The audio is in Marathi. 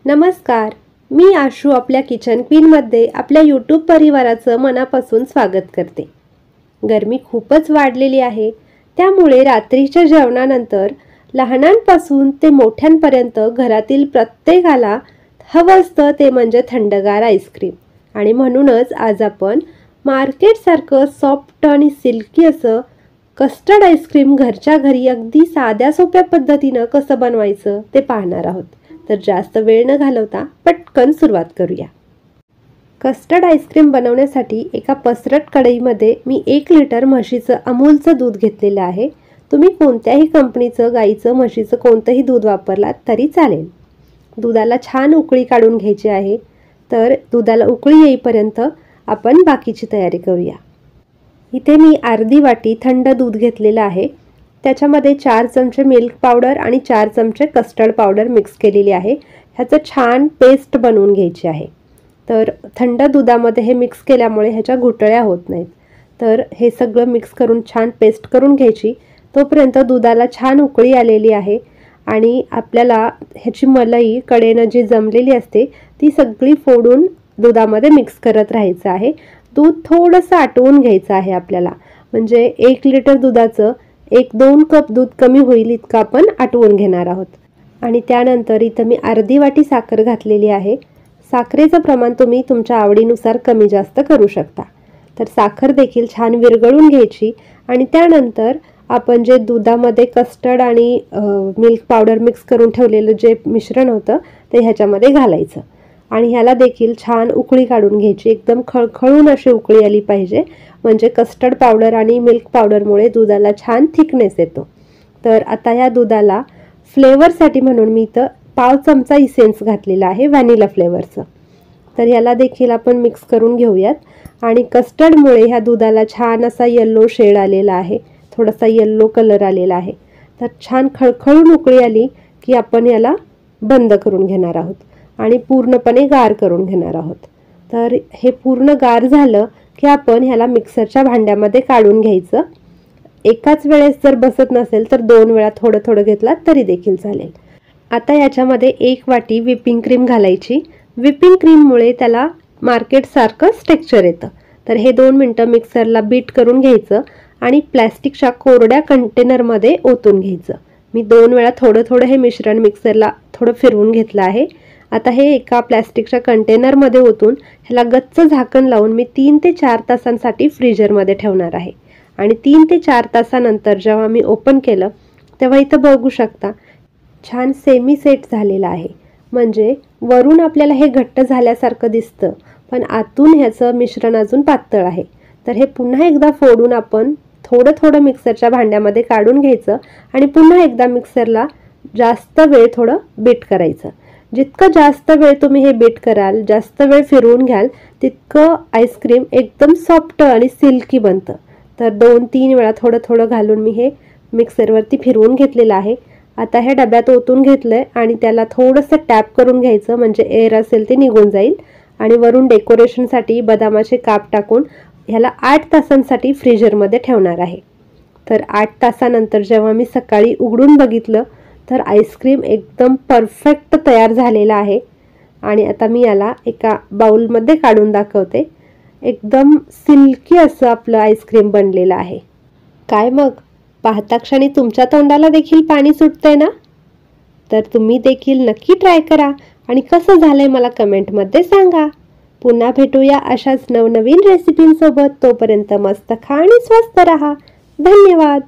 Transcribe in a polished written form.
नमस्कार, मी आशू आपल्या किचन क्वीनमध्ये आपल्या यूट्यूब परिवाराचं मनापासून स्वागत करते। गरमी खूपच वाढलेली आहे, त्यामुळे रात्रीच्या जेवणानंतर लहानांपासून ते मोठ्यांपर्यंत घरातील प्रत्येकाला हवं असतं ते म्हणजे थंडगार आईस्क्रीम। आणि म्हणूनच आज आपण मार्केटसारखं सॉफ्ट आणि सिल्की असं कस्टर्ड आईस्क्रीम घरच्या घरी अगदी साध्या सोप्या पद्धतीनं कसं बनवायचं ते पाहणार आहोत। तर जास्त वेळ न घालवता पटकन सुरुवात करूया। कस्टर्ड आईस्क्रीम बनवण्यासाठी एका पसरट कढईमध्ये मी 1 लिटर म्हशीचं अमूलचं दूध घेतलेलं आहे। तुम्ही कोणत्याही कंपनीचं गाईचं म्हशीचं कोणतंही दूध वापरलात तरी चालेल। दुधाला छान उकळी काढून घ्यायची आहे। तर दुधाला उकळी येईपर्यंत आपण बाकीची तयारी करूया। इथे मी अर्धी वाटी थंड दूध घेतलेलं आहे। त्याच्यामध्ये 4 चमचे मिल्क पावडर आणि 4 चमचे कस्टर्ड पावडर मिक्स केलेली आहे। ह्याचं छान पेस्ट बनवून घ्यायची आहे। तर थंड दुधामध्ये हे मिक्स केल्यामुळे ह्याच्या गुठळ्या होत नाहीत। तर हे सगळं मिक्स करून छान पेस्ट करून घ्यायची। तोपर्यंत दुधाला छान उकळी आलेली आहे आणि आपल्याला ह्याची मलाई कडेनं जी जमलेली असते ती सगळी फोडून दुधामध्ये मिक्स करत राहायचं आहे। दूध थोडंसं आटवून घ्यायचं आहे आपल्याला, म्हणजे 1 लिटर दुधाचं 1-2 कप दूध कमी होईल इतकं आपण आटवून घेणार आहोत। आणि त्यानंतर इथं मी अर्धी वाटी साखर घातलेली आहे। साखरेचं प्रमाण तुम्ही तुमच्या आवडीनुसार कमी जास्त करू शकता। तर साखर देखील छान विरघळून घ्यायची आणि त्यानंतर आपण जे दुधामध्ये कस्टर्ड आणि मिल्क पावडर मिक्स करून ठेवलेलं जे मिश्रण होतं ते ह्याच्यामध्ये घालायचं आणि ह्याला देखील छान उकळी काढून घ्यायची। एकदम खळखळून अशी उकळी आली पाहिजे, म्हणजे कस्टर्ड पावडर आणि मिल्क पावडरमुळे दुधाला छान थिकनेस येतो। तर आता या दुधाला फ्लेवरसाठी म्हणून मी इथं 1/2 चमचा इसेन्स घातलेला आहे व्हॅनिला फ्लेवरचं। तर याला देखील आपण मिक्स करून घेऊयात। आणि कस्टर्डमुळे ह्या दुधाला छान असा येल्लो शेड आलेला आहे, थोडासा येल्लो कलर आलेला आहे। तर छान खळखळून उकळी आली की आपण याला बंद करून घेणार आहोत आणि पूर्णपणे गार करून घेणार आहोत। तर हे पूर्ण गार झालं की आपण ह्याला मिक्सरच्या भांड्यामध्ये काढून घ्यायचं। एकाच वेळेस जर बसत नसेल तर 2 वेळा थोडं थोडं घेतलात तरी देखील चालेल। आता याच्यामध्ये 1 वाटी व्हिपिंग क्रीम घालायची। व्हिपिंग क्रीममुळे त्याला मार्केटसारखं टेक्स्चर येतं। तर हे 2 मिनटं मिक्सरला बीट करून घ्यायचं आणि प्लॅस्टिकच्या कोरड्या कंटेनरमध्ये ओतून घ्यायचं। मी 2 वेळा थोडं थोडं हे मिश्रण मिक्सरला थोडं फिरवून घेतलं आहे। आता हे एका प्लॅस्टिकच्या कंटेनरमध्ये ओतून ह्याला गच्च झाकण लावून मी 3 ते 4 तासांसाठी फ्रीजरमध्ये ठेवणार आहे। आणि 3 ते 4 तासानंतर जेव्हा मी ओपन केलं तेव्हा इथं बघू शकता छान सेमी सेट झालेला आहे, म्हणजे वरून आपल्याला हे घट्ट झाल्यासारखं दिसतं पण आतून ह्याचं मिश्रण अजून पातळ आहे। तर हे पुन्हा एकदा फोडून आपण थोडं थोडं मिक्सरच्या भांड्यामध्ये काढून घ्यायचं आणि पुन्हा एकदा मिक्सरला जास्त वेळ थोडं बीट करायचं। जितकं जास्त वेळ तुम्ही हे बीट कराल, जास्त वेळ फिरवून घ्याल, तितकं आईस्क्रीम एकदम सॉफ्ट आणि सिल्की बनतं। तर 2-3 वेळा थोडं थोडं घालून मी हे मिक्सरवरती फिरवून घेतलेलं आहे। आता हे डब्यात ओतून घेतलंय आणि त्याला थोडंसं टॅप करून घ्यायचं, म्हणजे एअर असेल ते निघून जाईल। आणि वरून डेकोरेशनसाठी बदामाचे काप टाकून ह्याला 8 तासांसाठी फ्रीजरमध्ये ठेवणार आहे। तर 8 तासानंतर जेव्हा मी सकाळी उघडून बघितलं तर आईस्क्रीम एकदम परफेक्ट तयार झालेला आहे। आणि आता मी याला एका बाउलमध्ये काढून दाखवते। एकदम सिल्की असं आपलं आईस्क्रीम बनलेलं आहे। काय मग, पाहता क्षणी तुमच्या तोंडाला देखील पाणी सुटतंय ना? तर तुम्ही देखील नक्की ट्राय करा आणि कसं झालंय मला कमेंटमध्ये सांगा। पुन्हा भेटूया अशाच नवनवीन रेसिपींसोबत। तोपर्यंत मस्त खा आणि स्वस्त रहा। धन्यवाद।